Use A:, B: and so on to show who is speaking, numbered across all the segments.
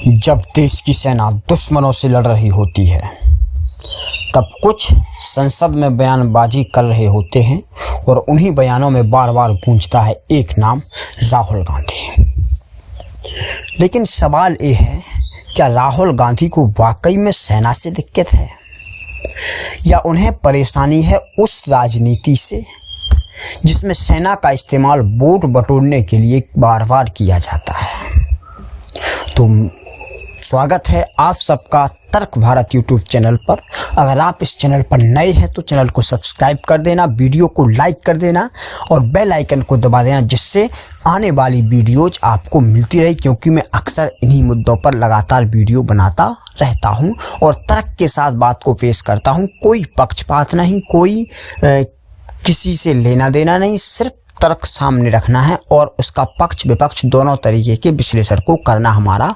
A: जब देश की सेना दुश्मनों से लड़ रही होती है तब कुछ संसद में बयानबाजी कर रहे होते हैं और उन्हीं बयानों में बार बार गूंजता है एक नाम, राहुल गांधी। लेकिन सवाल ये है, क्या राहुल गांधी को वाकई में सेना से दिक्कत है या उन्हें परेशानी है उस राजनीति से जिसमें सेना का इस्तेमाल वोट बटोरने के लिए बार बार किया जाता है। तो स्वागत है आप सबका तर्क भारत यूट्यूब चैनल पर। अगर आप इस चैनल पर नए हैं तो चैनल को सब्सक्राइब कर देना, वीडियो को लाइक कर देना और बेल आइकन को दबा देना, जिससे आने वाली वीडियोज आपको मिलती रहे, क्योंकि मैं अक्सर इन्हीं मुद्दों पर लगातार वीडियो बनाता रहता हूं और तर्क के साथ बात को पेश करता हूं। कोई पक्षपात नहीं, कोई किसी से लेना देना नहीं, सिर्फ तर्क सामने रखना है और उसका पक्ष विपक्ष दोनों तरीके के विश्लेषण को करना हमारा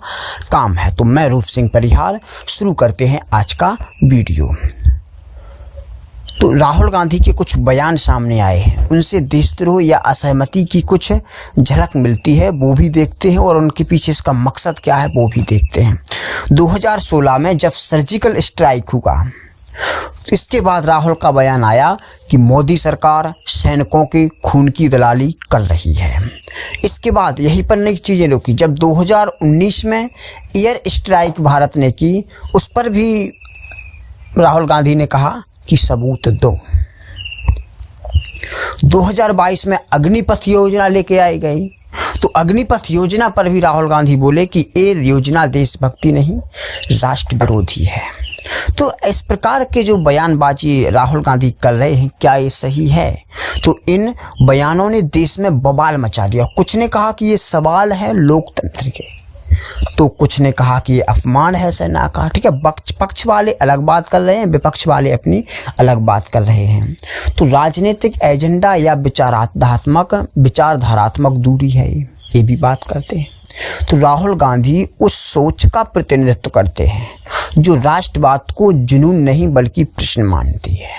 A: काम है। तो मैं रूप सिंह परिहार, शुरू करते हैं आज का वीडियो। तो राहुल गांधी के कुछ बयान सामने आए हैं, उनसे देशद्रोह या असहमति की कुछ झलक मिलती है, वो भी देखते हैं और उनके पीछे इसका मकसद क्या है वो भी देखते हैं। 2016 में जब सर्जिकल स्ट्राइक हुआ, इसके बाद राहुल का बयान आया कि मोदी सरकार सैनिकों के खून की दलाली कर रही है। इसके बाद यहीं पर नई चीज़ें रुकी। जब 2019 में एयर स्ट्राइक भारत ने की, उस पर भी राहुल गांधी ने कहा कि सबूत दो। 2022 में अग्निपथ योजना लेके आई गई, तो अग्निपथ योजना पर भी राहुल गांधी बोले कि ये योजना देशभक्ति नहीं, राष्ट्र विरोधी है। तो इस प्रकार के जो बयानबाजी राहुल गांधी कर रहे हैं, क्या ये सही है? तो इन बयानों ने देश में बवाल मचा दिया। कुछ ने कहा कि ये सवाल है लोकतंत्र के, तो कुछ ने कहा कि ये अपमान है सेना का। ठीक है, पक्ष वाले अलग बात कर रहे हैं, विपक्ष वाले अपनी अलग बात कर रहे हैं। तो राजनीतिक एजेंडा या विचारधारात्मक दूरी है, ये भी बात करते हैं। तो राहुल गांधी उस सोच का प्रतिनिधित्व करते हैं जो राष्ट्रवाद को जुनून नहीं बल्कि प्रश्न मानती है।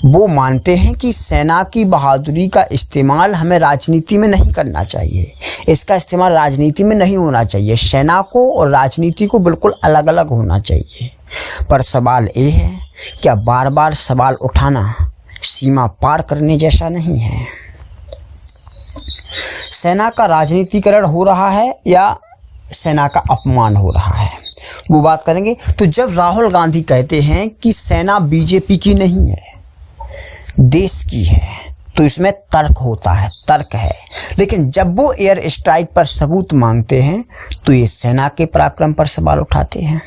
A: वो मानते हैं कि सेना की बहादुरी का इस्तेमाल हमें राजनीति में नहीं करना चाहिए, इसका इस्तेमाल राजनीति में नहीं होना चाहिए। सेना को और राजनीति को बिल्कुल अलग अलग होना चाहिए। पर सवाल ये है, क्या बार बार सवाल उठाना सीमा पार करने जैसा नहीं है? सेना का राजनीतिकरण हो रहा है या सेना का अपमान हो रहा है, वो बात करेंगे। तो जब राहुल गांधी कहते हैं कि सेना बीजेपी की नहीं है, देश की है, तो इसमें तर्क होता है, तर्क है। लेकिन जब वो एयर स्ट्राइक पर सबूत मांगते हैं तो ये सेना के पराक्रम पर सवाल उठाते हैं।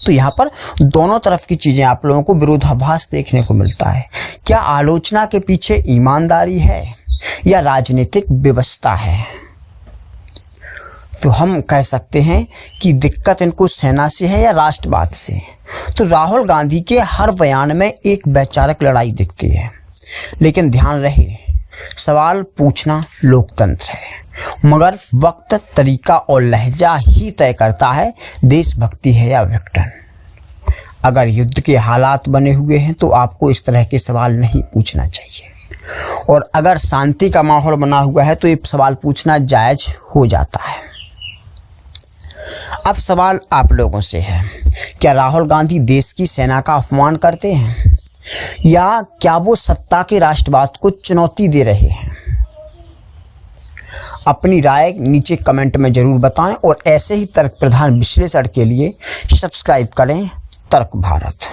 A: तो यहाँ पर दोनों तरफ की चीज़ें आप लोगों को विरोधाभास देखने को मिलता है। क्या आलोचना के पीछे ईमानदारी है या राजनीतिक व्यवस्था है? तो हम कह सकते हैं कि दिक्कत इनको सेना से है या राष्ट्रवाद से। तो राहुल गांधी के हर बयान में एक वैचारिक लड़ाई दिखती है, लेकिन ध्यान रहे, सवाल पूछना लोकतंत्र है, मगर वक्त, तरीका और लहजा ही तय करता है देशभक्ति है या विघटन। अगर युद्ध के हालात बने हुए हैं तो आपको इस तरह के सवाल नहीं पूछना चाहिए, और अगर शांति का माहौल बना हुआ है तो ये सवाल पूछना जायज हो जाता है। अब सवाल आप लोगों से है, क्या राहुल गांधी देश की सेना का अपमान करते हैं या क्या वो सत्ता के राष्ट्रवाद को चुनौती दे रहे हैं? अपनी राय नीचे कमेंट में जरूर बताएं और ऐसे ही तर्क प्रधान विश्लेषण के लिए सब्सक्राइब करें तर्क भारत।